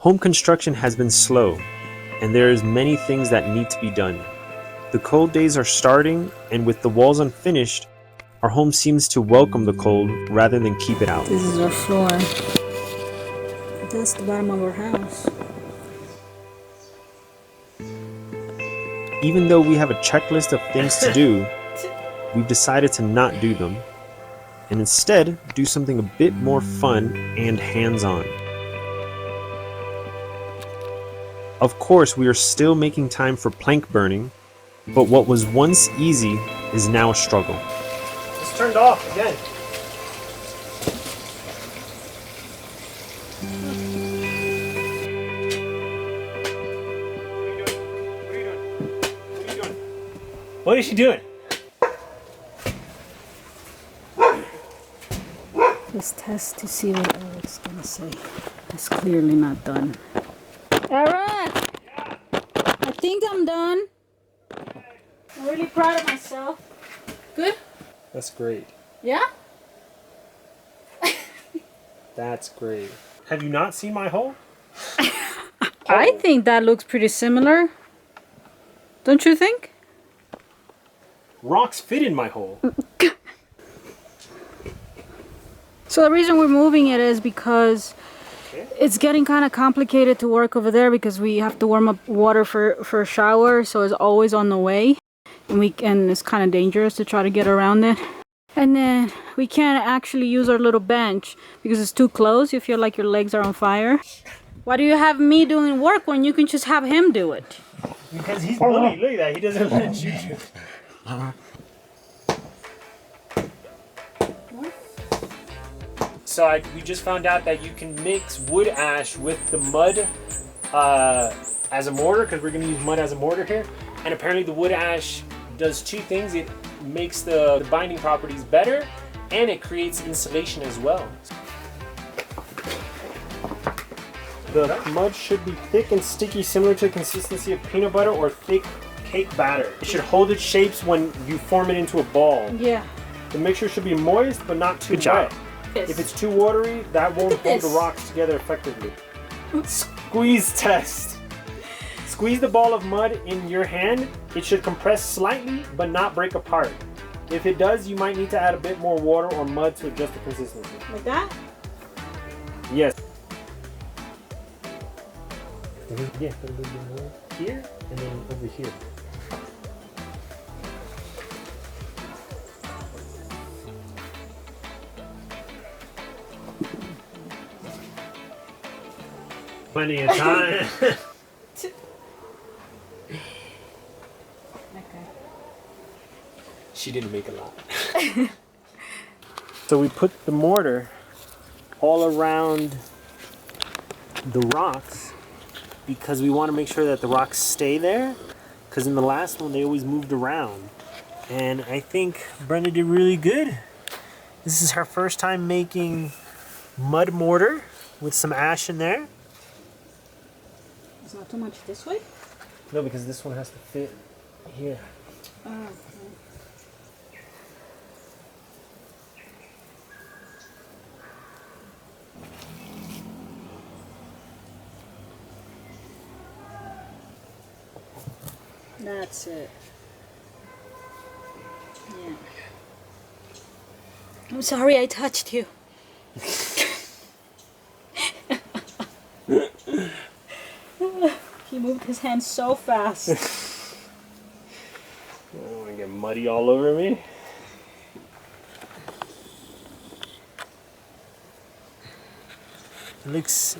Home construction has been slow, and there is many things that need to be done. The cold days are starting, and with the walls unfinished, our home seems to welcome the cold rather than keep it out. This is our floor. That's the bottom of our house. Even though we have a checklist of things to do, we've decided to not do them, and instead do something a bit more fun and hands-on. Of course, we are still making time for plank burning, but what was once easy is now a struggle. It's turned off again. What is she doing? Just test to see what Eric's gonna say. It's clearly not done. Eric! Yeah. I think I'm done. I'm really proud of myself. Good? That's great. Yeah? That's great. Have you not seen my hole? I think that looks pretty similar. Don't you think? Rocks fit in my hole. So the reason we're moving it is because it's getting kind of complicated to work over there because we have to warm up water for a shower, so it's always on the way, and it's kind of dangerous to try to get around it. And then we can't actually use our little bench because it's too close. You feel like your legs are on fire. Why do you have me doing work when you can just have him do it? Because he's bully. Look at that. He doesn't let you do it. So we just found out that you can mix wood ash with the mud as a mortar, because we're going to use mud as a mortar here. And apparently the wood ash does two things. It makes the binding properties better, and it creates insulation as well. The mud should be thick and sticky, similar to the consistency of peanut butter or thick cake batter. It should hold its shapes when you form it into a ball. Yeah. The mixture should be moist but not too wet. If it's too watery, that won't hold the rocks together effectively. Squeeze test. Squeeze the ball of mud in your hand. It should compress slightly but not break apart. If it does, you might need to add a bit more water or mud to adjust the consistency. Like that? Yes. Yeah, put a little bit more here and then over here. Plenty of time. Okay. She didn't make a lot. So we put the mortar all around the rocks because we want to make sure that the rocks stay there, because in the last one they always moved around. And I think Brenda did really good. This is her first time making mud mortar with some ash in there. It's not too much this way? No, because this one has to fit here. Oh, okay. That's it. Yeah. I'm sorry I touched you. He moved his hand so fast. I don't want to get muddy all over me. It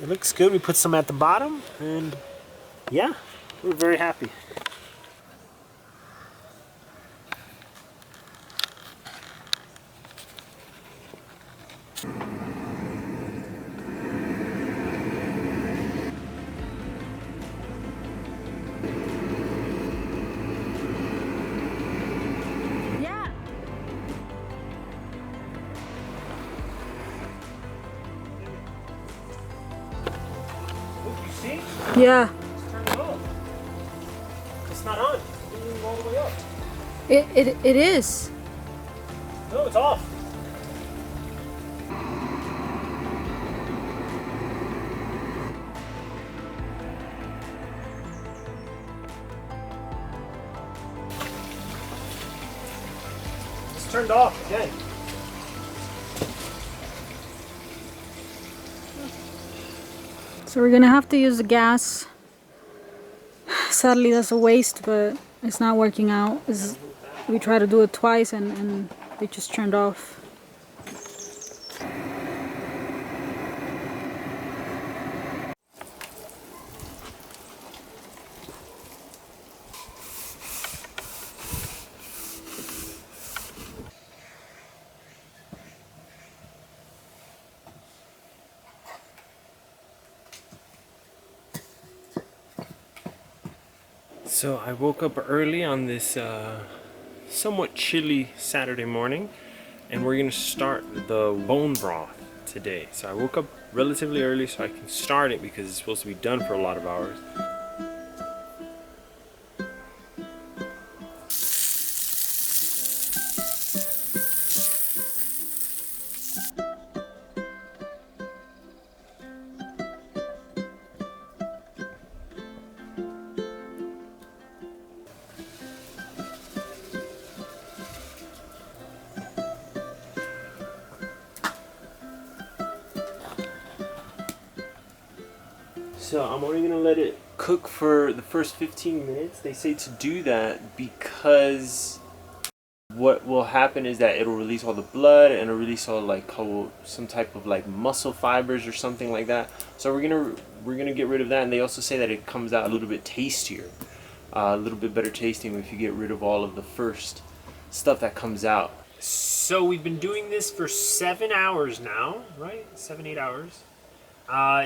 looks good. We put some at the bottom, and yeah, we're very happy. Yeah. It's turned off. It's not on. It's moving all the way up. It is. No, it's off. turned off again. So we're gonna have to use the gas. Sadly, that's a waste, but it's not working out. We tried to do it twice and it just turned off. So I woke up early on this somewhat chilly Saturday morning, and we're gonna start the bone broth today. So I woke up relatively early so I can start it because it's supposed to be done for a lot of hours. So I'm only gonna let it cook for the first 15 minutes. They say to do that because what will happen is that it'll release all the blood and it'll release all some type of like muscle fibers or something like that. So we're gonna get rid of that. And they also say that it comes out a little bit tastier, a little bit better tasting if you get rid of all of the first stuff that comes out. So we've been doing this for 7 hours now, right? 7-8 hours.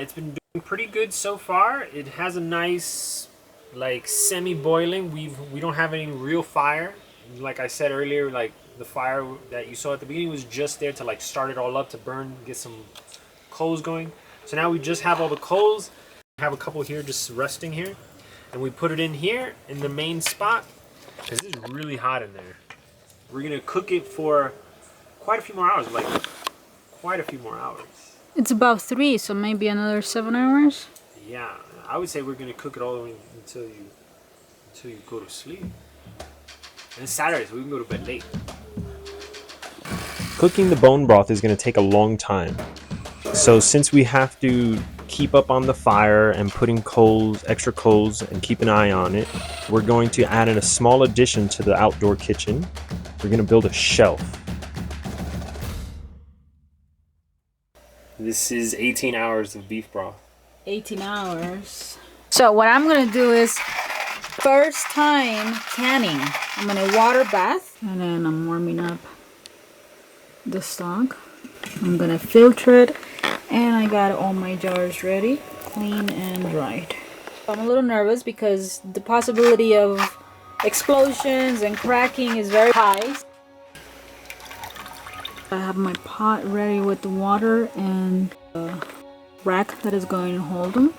It's been doing pretty good so far. It has a nice like semi-boiling. We don't have any real fire. Like I said earlier, like the fire that you saw at the beginning was just there to like start it all up, to burn, get some coals going. So now we just have all the coals. We have a couple here just resting here, and we put it in here in the main spot because it's really hot in there. We're gonna cook it for quite a few more hours, like quite a few more hours. It's about 3, so maybe another 7 hours. Yeah, I would say we're gonna cook it all the way until you go to sleep. And it's Saturday, so we can go to bed late. Cooking the bone broth is gonna take a long time. So since we have to keep up on the fire and putting extra coals, and keep an eye on it, we're going to add in a small addition to the outdoor kitchen. We're gonna build a shelf. This is 18 hours of beef broth. 18 hours. So what I'm gonna do is, first time canning. I'm gonna water bath, and then I'm warming up the stock. I'm gonna filter it, and I got all my jars ready, clean and dried. I'm a little nervous because the possibility of explosions and cracking is very high. I have my pot ready with the water and the rack that is going to hold them.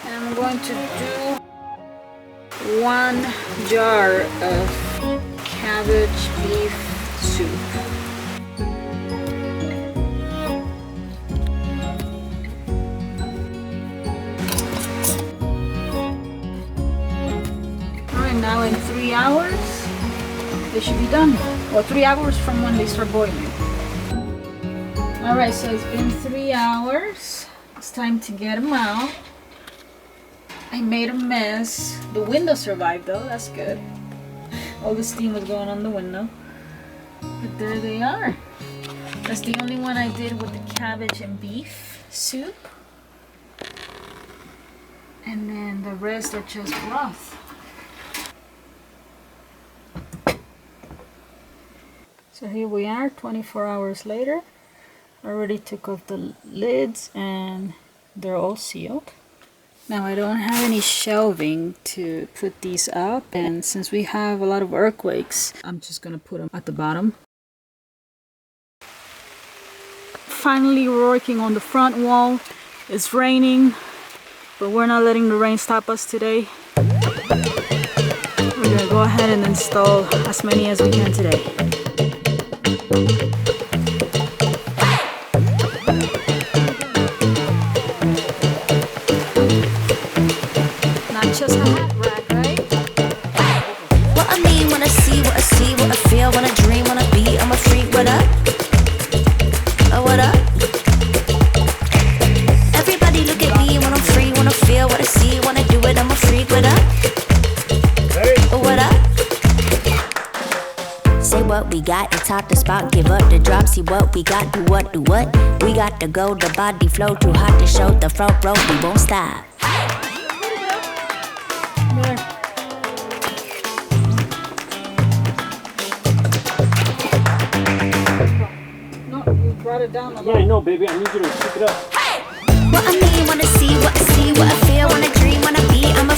And I'm going to do 1 jar of cabbage beef soup. Alright, now in 3 hours they should be done. Well, 3 hours from when they start boiling. Alright, so it's been 3 hours. It's time to get them out. I made a mess. The window survived though, that's good. All the steam was going on the window. But there they are. That's the only one I did with the cabbage and beef soup. And then the rest are just broth. So here we are, 24 hours later. I already took off the lids and they're all sealed. Now I don't have any shelving to put these up, and since we have a lot of earthquakes, I'm just gonna put them at the bottom. Finally, we're working on the front wall. It's raining. but we're not letting the rain stop us today. We're gonna go ahead and install as many as we can today. Not just a hat rack, right? What I mean when I see, what I see, what I feel, when I dream, when I be, I'm a freak. What up? Oh, what up? Everybody look at me when I'm free, when I feel, what I see, when I do it, I'm a freak. What up? Oh, what up? Say what we got, it's hot to spot, give up the drop, see what we got, do what, do what? We got to go, the body flow, too hot to show, the front row, we won't stop. No, you brought it down a Yeah, no, baby, I need you to pick it up. What I mean when I see, what I see, what I feel, when I dream, when I be, I'm a